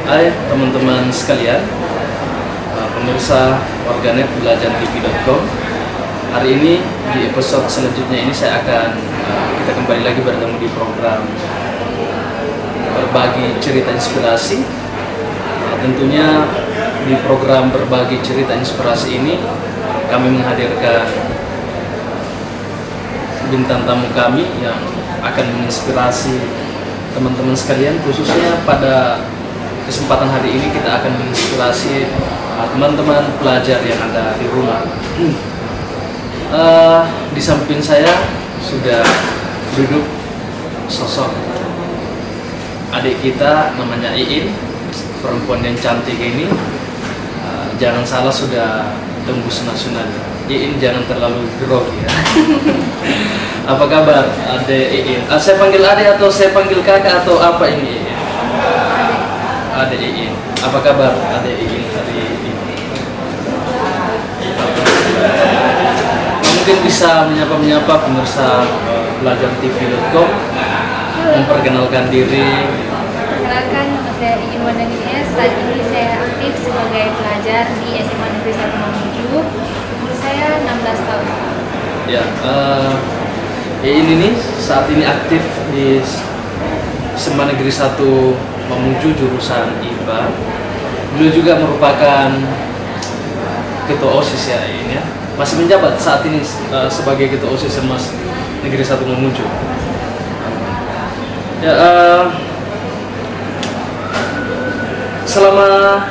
Hai teman-teman sekalian, pemirsa warganet belajartv.com. Hari ini di episode selanjutnya ini kita kembali lagi bertemu di program berbagi cerita inspirasi. Tentunya di program berbagi cerita inspirasi ini kami menghadirkan bintang tamu kami yang akan menginspirasi teman-teman sekalian, khususnya pada kesempatan hari ini kita akan menginspirasi teman-teman pelajar yang ada di rumah. Di samping saya sudah duduk sosok adik kita, namanya Iin, perempuan yang cantik ini. Jangan salah, sudah tembus nasional. Iin jangan terlalu grogi ya. Apa kabar Ade Iin? Saya panggil Ade atau saya panggil kakak atau apa ini? Ade Iin. Apa kabar Ade Iin hari ini? Mungkin bisa menyapa pemirsa belajartv.com, memperkenalkan diri. Perkenalkan, nama saya Iin Wandani S. Saat ini saya aktif sebagai pelajar di SMA Negeri 1 Mamuju. Umur saya 16 tahun. Ya, Iin ini saat ini aktif di SMA Negeri 1 Mamuju jurusan IPA. Beliau juga merupakan ketua OSIS ya Iin ya. Masih menjabat saat ini sebagai ketua OSIS SMA Negeri 1 Mamuju. Ya, selama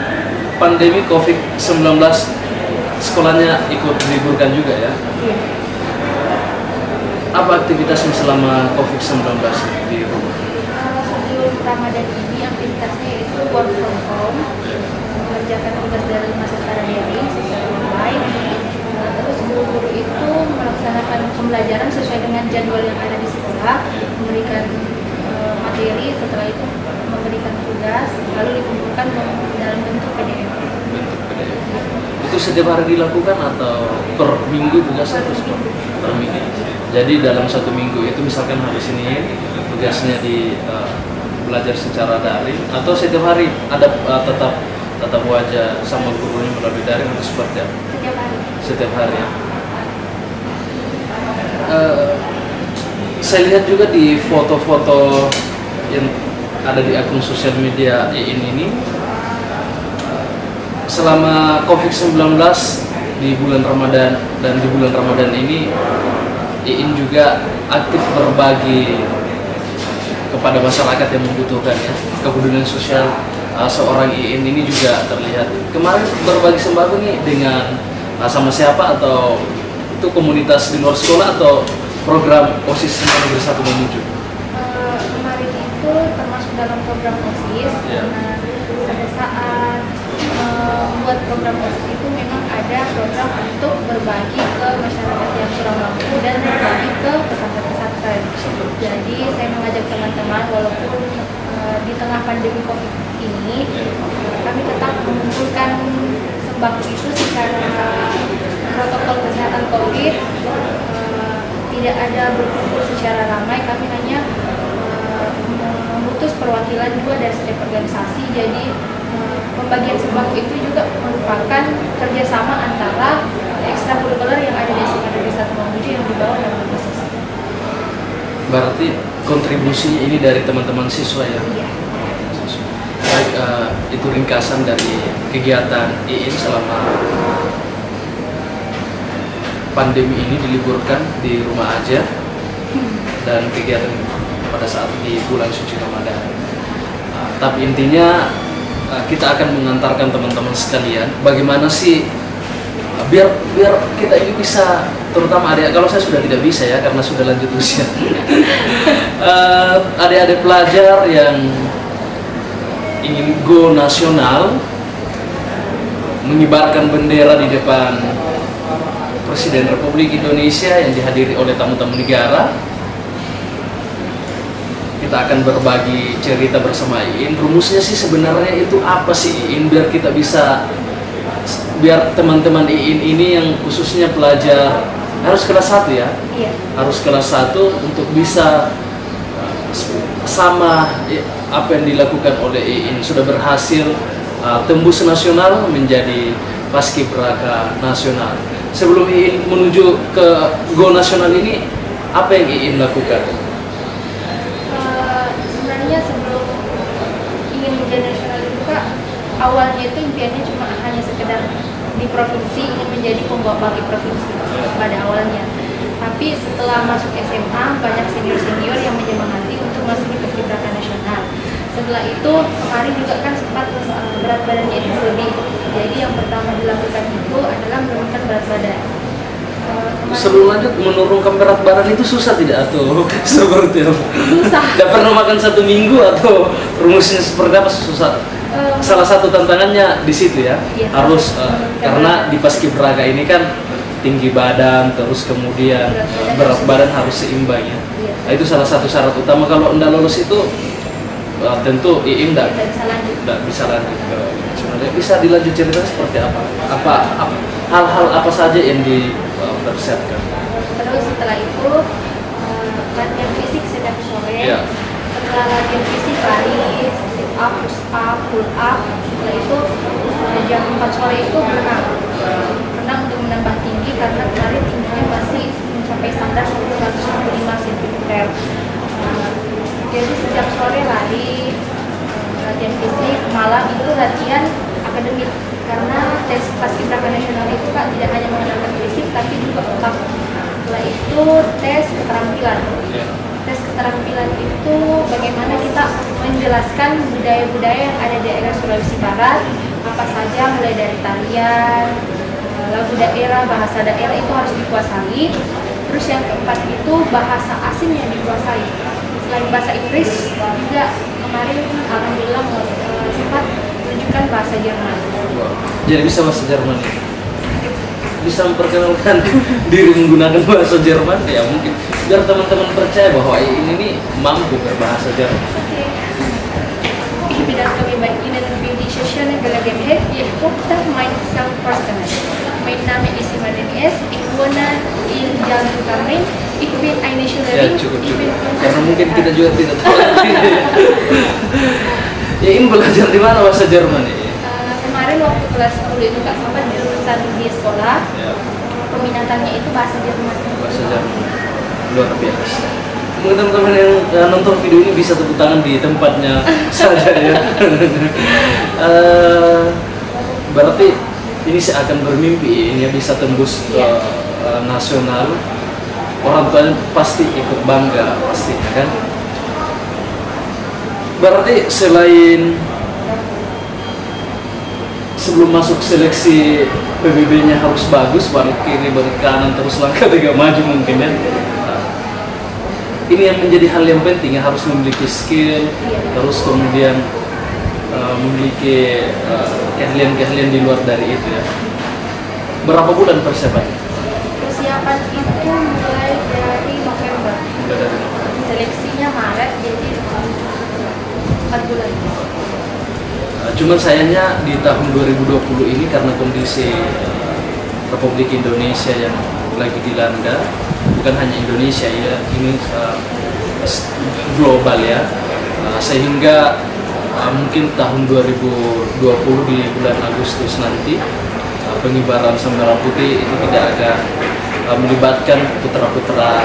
pandemi COVID-19 sekolahnya ikut diliburkan juga ya. Apa aktivitasnya selama COVID-19 di rumah? Sebelum Ramadan ini aktivitasnya itu work from home, mengerjakan tugas dari rumah secara daring secara online. Terus guru-guru itu melaksanakan pembelajaran sesuai dengan jadwal yang ada di sekolah, memberikan materi, setelah itu memberikan tugas, lalu dikumpulkan dalam bentuk PDF. Itu setiap hari dilakukan atau per minggu tugasnya terus per minggu? Jadi dalam satu minggu itu misalkan hari Senin tugasnya belajar secara daring, atau setiap hari ada tetap wajah sama gurunya melalui daring atau seperti apa? Setiap hari. Setiap hari ya. Saya lihat juga di foto-foto yang ada di akun sosial media Iin ini, selama COVID-19 di bulan Ramadan dan di bulan Ramadan ini Iin juga aktif berbagi kepada masyarakat yang membutuhkan ya. Kepedulian sosial seorang Iin ini juga terlihat. Kemarin berbagi sembako nih dengan sama siapa, atau itu komunitas di luar sekolah atau program OSIS Negeri 1 Mamuju? Kemarin itu termasuk dalam program OSIS, karena pada saat membuat program OSIS itu memang ada program untuk berbagi ke masyarakat yang kurang mampu dan berbagi ke pesantren-pesantren. Jadi saya mengajak teman-teman, walaupun di tengah pandemi COVID ini kami tetap mengumpulkan sembako itu secara protokol kesehatan COVID. Tidak ada berkumpul secara ramai, kami hanya memutus perwakilan juga dari setiap organisasi. Jadi pembagian sembako itu juga merupakan kerjasama antara ekstrakurikuler yang ada di SMA Negeri 1 Mamuju yang dibawa dalam OSIS. Berarti kontribusinya ini dari teman-teman siswa ya? Iya. Baik, itu ringkasan dari kegiatan Iin selama pandemi ini diliburkan di rumah aja, dan kegiatan pada saat di bulan suci Ramadan. Tapi intinya kita akan mengantarkan teman-teman sekalian bagaimana sih biar kita ini bisa, terutama adik, kalau saya sudah tidak bisa ya karena sudah lanjut usia. Adik-adik pelajar yang ingin go nasional, mengibarkan bendera di depan Presiden Republik Indonesia yang dihadiri oleh tamu-tamu negara. Kita akan berbagi cerita bersama Iin. Rumusnya sih sebenarnya itu apa sih Iin, biar kita bisa, biar teman-teman Iin ini yang khususnya pelajar harus kelas 1 ya? Iya. Harus kelas 1 untuk bisa sama apa yang dilakukan oleh IIN, sudah berhasil tembus nasional menjadi paskibraka nasional. Sebelum IIN menuju ke go nasional ini, apa yang IIN lakukan? Sebenarnya sebelum ingin menjadi nasional itu Kak, awalnya itu impiannya cuma hanya sekedar di provinsi, ingin menjadi pembawa bagi provinsi pada awalnya. Tapi setelah masuk SMA, banyak senior-senior yang menyemangati untuk masuk di paskibraka nasional. Setelah itu kemarin juga kan sempat berat badannya itu berlebih. Jadi yang pertama dilakukan itu adalah menurunkan berat badan. Sebelum lanjut, menurunkan berat badan itu susah tidak atau seperti apa? Susah. Tidak pernah makan 1 minggu atau rumusnya seperti apa? Susah. Salah satu tantangannya di situ ya, iya, harus karena di paskibraka ini kan tinggi badan, terus kemudian berat badan harus seimbang ya. Iya. Nah, itu salah satu syarat utama. Kalau anda lolos itu tentu IIN tidak bisa lanjut ke nasional. Bisa dilanjut cerita seperti apa? Hal-hal apa saja yang dipersiapkan? Terus setelah itu latihan fisik setiap sore. Ya. Setelah latihan fisik lari, sit up, push up, pull up. Setelah itu jam 4 sore itu berenang untuk menambah tinggi karena kemarin tingginya masih mencapai standar 155 cm. Jadi setiap sore lari, latihan fisik, malam itu latihan akademik karena tes paskibraka nasional itu Kak tidak hanya menggunakan fisik tapi juga otak. Setelah itu tes keterampilan. Tes keterampilan itu bagaimana kita menjelaskan budaya-budaya yang ada di daerah Sulawesi Barat, apa saja mulai dari tarian, lagu daerah, bahasa daerah itu harus dikuasai. Terus yang keempat itu bahasa asing yang dikuasai. Selain bahasa Inggris juga kemarin alhamdulillah sempat menunjukkan bahasa Jerman. Jadi bisa bahasa Jerman ya? Bisa memperkenalkan diri menggunakan bahasa Jerman ya, mungkin biar teman-teman percaya bahwa ini mampu berbahasa Jerman. Ich bedanke mich bei Ihnen für die schöne Gelegenheit. Ich möchte myself personal. Mein Name ist Imaden S. Ich wohne in Jalan Sukarmin. Ich bin eine Schülerin. Ya cukup. Karena mungkin kita juga tidak tahu. Ya ini belajar di mana bahasa Jerman ya? Kemarin waktu kelas 10 itu Kak sempat jurusan di sekolah. Ya. Peminatannya itu bahasa Jerman. Bahasa Jerman. Luar biasa. Mungkin teman-teman yang nonton video ini bisa tepuk tangan di tempatnya saja ya. Berarti ini saya akan bermimpi ini bisa tembus ke nasional. Orang tuanya pasti ikut bangga pastinya kan. Berarti selain sebelum masuk seleksi PBB-nya harus bagus, balik kiri, balik kanan, terus langkah 3 maju mungkin ya. Ini yang menjadi hal yang penting ya, harus memiliki skill, terus kemudian memiliki keahlian-keahlian di luar dari itu ya. Berapa bulan persiapannya? Persiapan itu mulai dari November. Mulai dari November. Seleksinya Maret, jadi 4 bulan. Cuman sayangnya di tahun 2020 ini karena kondisi Republik Indonesia yang lagi dilanda, bukan hanya Indonesia ya, ini global ya, sehingga mungkin tahun 2020 di bulan Agustus nanti pengibaran sang merah putih itu tidak akan melibatkan putra-putra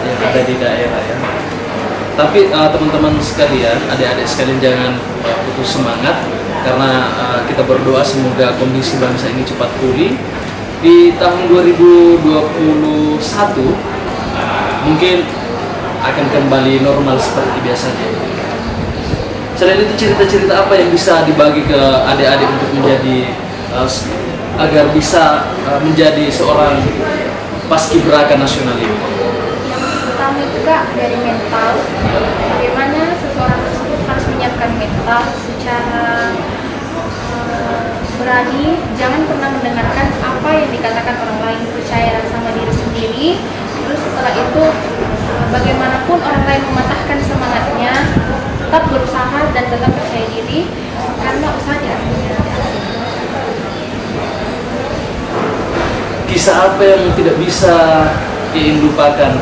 yang ada di daerah ya. Tapi teman-teman sekalian, adik-adik sekalian jangan putus semangat karena kita berdoa semoga kondisi bangsa ini cepat pulih. Di tahun 2021 mungkin akan kembali normal seperti biasanya. Selain itu cerita-cerita apa yang bisa dibagi ke adik-adik untuk menjadi agar bisa menjadi seorang paskibraka nasional ini? Pertama itu Kak dari mental, bagaimana seseorang tersebut harus menyiapkan mental secara berani, jangan pernah mendengarkan apa yang dikatakan orang lain, percaya sama diri sendiri. Terus setelah itu bagaimanapun orang lain mematahkan semangatnya, tetap berusaha dan tetap percaya diri karena usaha tidak punya hasil. Kisah apa yang tidak bisa IIN lupakan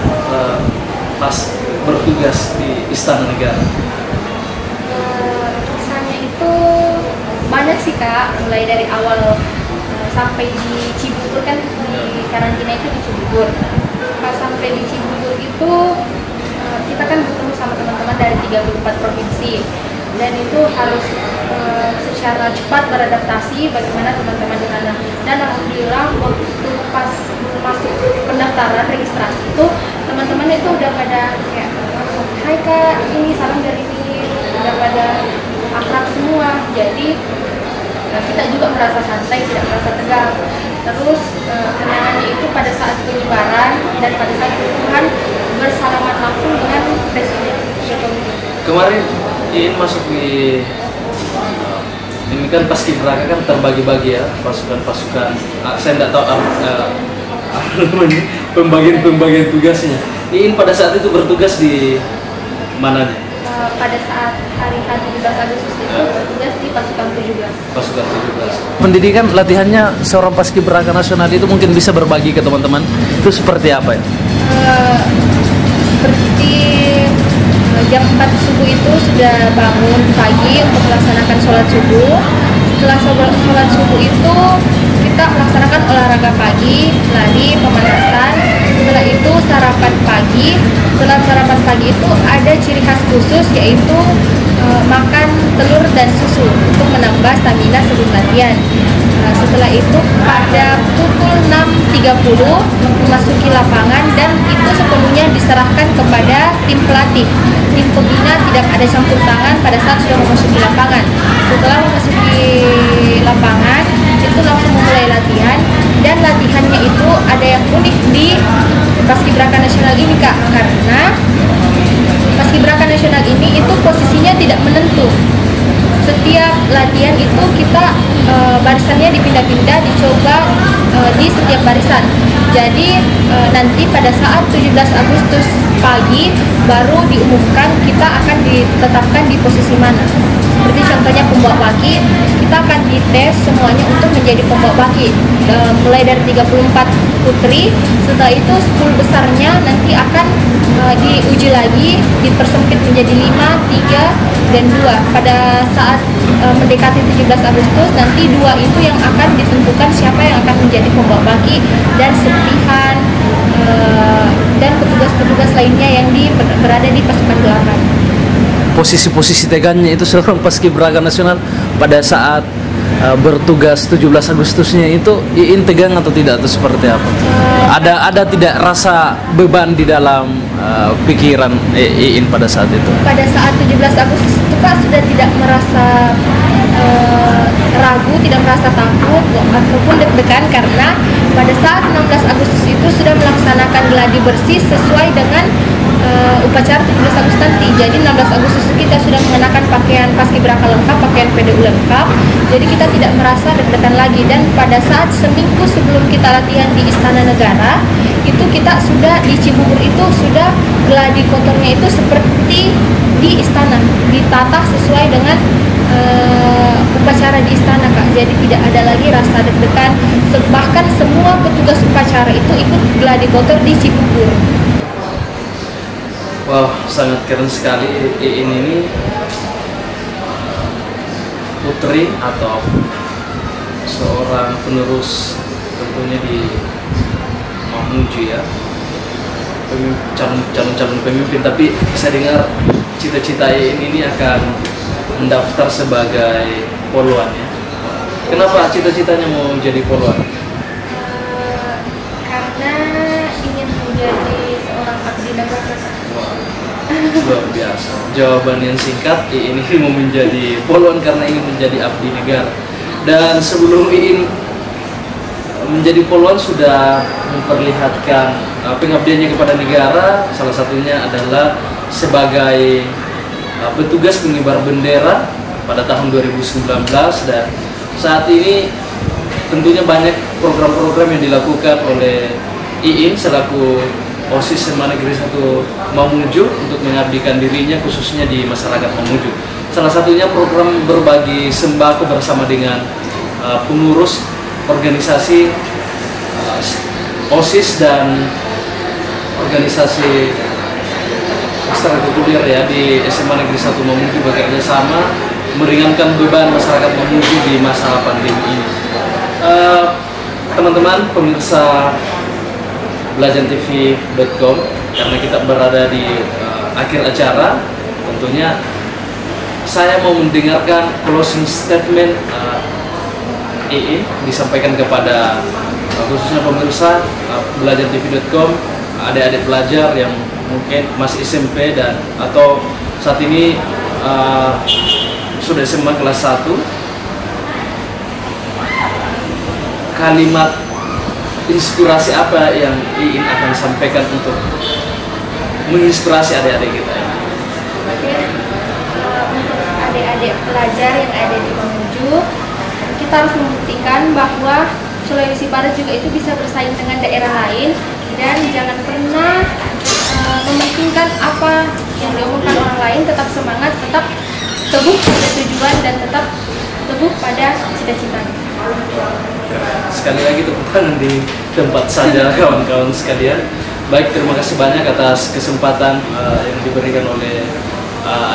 pas bertugas di Istana Negara? Kisahnya itu banyak sih Kak, mulai dari awal sampai di Cibubur, kan di karantina itu di Cibubur. Pas sampai di Cibubur itu kita kan bertemu sama teman-teman dari 34 provinsi, dan itu harus secara cepat beradaptasi bagaimana teman-teman di sana. Dan alhamdulillah waktu pas masuk pendaftaran registrasi itu teman-teman itu udah pada kayak, hai Kak, ini salam dari ini, udah pada akrab semua. Jadi kita juga merasa santai, tidak merasa tegang. Terus kenangannya itu pada saat pengibaran dan pada saat pengukuhan bersalaman langsung dengan Presiden Jokowi. Kemarin Iin masuk di ini kan paskibraka kan terbagi-bagi ya, pasukan-pasukan. Saya tidak tahu pembagian tugasnya. Iin pada saat itu bertugas di mana nih? Pada saat hari 17 Agustus itu bertugas di pasukan 17. Pasukan 17. Pendidikan latihannya seorang paskibraka nasional itu mungkin bisa berbagi ke teman-teman. Itu seperti apa ya? Seperti jam 4 subuh itu sudah bangun pagi untuk melaksanakan sholat subuh. Setelah sholat subuh itu kita melaksanakan olahraga pagi, lari, pemanasan. Setelah itu sarapan pagi. Setelah sarapan pagi itu ada ciri khas khusus, yaitu makan telur dan susu untuk menambah stamina sebelum latihan. Setelah itu pada pukul 6.30 memasuki lapangan, dan itu sepenuhnya diserahkan kepada tim pelatih. Tim pembina tidak ada campur tangan pada saat sudah memasuki lapangan. Setelah memasuki lapangan itu langsung memulai latihan, dan latihannya itu ada yang unik di Paskibraka Nasional ini Kak, karena Paskibraka Nasional ini itu posisinya tidak menentu. Setiap latihan itu kita barisannya dipindah-pindah, dicoba di setiap barisan. Jadi nanti pada saat 17 Agustus pagi baru diumumkan kita akan ditetapkan di posisi mana. Seperti contohnya pembawa baki, kita akan dites semuanya untuk menjadi pembawa baki. Mulai dari 34 putri, setelah itu 10 besarnya nanti akan diuji lagi, dipersempit menjadi 5, 3, dan 2. Pada saat mendekati 17 Agustus, nanti 2 itu yang akan ditentukan siapa yang akan menjadi pembawa baki, dan serpihan dan petugas-petugas lainnya yang berada di pasukan 8. Posisi-posisi tegangnya itu seorang paskibraka nasional pada saat bertugas 17 Agustusnya itu Iin tegang atau tidak, atau seperti apa? Ada tidak rasa beban di dalam pikiran Iin pada saat itu? Pada saat 17 Agustus itu Kak sudah tidak merasa ragu, tidak merasa takut ataupun deg-degan, karena pada saat 16 Agustus itu sudah melaksanakan gladi bersih sesuai dengan upacara 17 Agustus nanti. Jadi 16 Agustus kita sudah mengenakan pakaian paskibraka lengkap, pakaian PDU lengkap. Jadi kita tidak merasa deg-degan lagi. Dan pada saat seminggu sebelum kita latihan di Istana Negara, itu kita sudah di Cibubur itu sudah gladi kotornya itu seperti di istana, ditata sesuai dengan upacara di istana Kak. Jadi tidak ada lagi rasa deg-degan. Bahkan semua petugas upacara itu ikut gladi kotor di Cibubur. Wah, sangat keren sekali. Iin ini putri atau seorang penerus tentunya di Mamuju ya, calon pemimpin. Tapi saya dengar cita-cita Iin ini akan mendaftar sebagai poluan ya. Kenapa cita-citanya mau jadi poluan? Karena ingin menjadi seorang abdi negara. Luar biasa, jawaban yang singkat. Iin ini mau menjadi poluan karena ingin menjadi abdi negara. Dan sebelum Iin menjadi poluan sudah memperlihatkan pengabdiannya kepada negara. Salah satunya adalah sebagai petugas pengibar bendera pada tahun 2019, dan saat ini tentunya banyak program-program yang dilakukan oleh Iin selaku OSIS SMA Negeri 1 Mamuju untuk mengabdikan dirinya khususnya di masyarakat Mamuju. Salah satunya program berbagi sembako bersama dengan pengurus organisasi OSIS dan organisasi ekstrakurikuler ya di SMA Negeri 1 Mamuju bekerja sama meringankan beban masyarakat Mamuju di masa pandemi ini. Teman-teman pemirsa belajartv.com, karena kita berada di akhir acara, tentunya saya mau mendengarkan closing statement Iin disampaikan kepada khususnya pemirsa belajartv.com, adik-adik pelajar yang mungkin masih SMP dan atau saat ini sudah SMA kelas 1. Kalimat inspirasi apa yang Iin akan sampaikan untuk menginspirasi adik-adik kita? Oke, untuk adik-adik pelajar yang ada di Mamuju, kita harus membuktikan bahwa Sulawesi Barat juga itu bisa bersaing dengan daerah lain, dan jangan pernah mementingkan apa yang diomongkan orang lain. Tetap semangat, tetap teguh pada tujuan, dan tetap teguh pada cita-cita. Sekali lagi tepuk tangan di tempat saja kawan-kawan sekalian. Baik, terima kasih banyak atas kesempatan yang diberikan oleh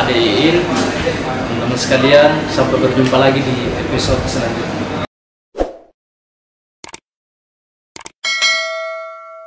adik Iin. Teman-teman sekalian, sampai berjumpa lagi di episode selanjutnya.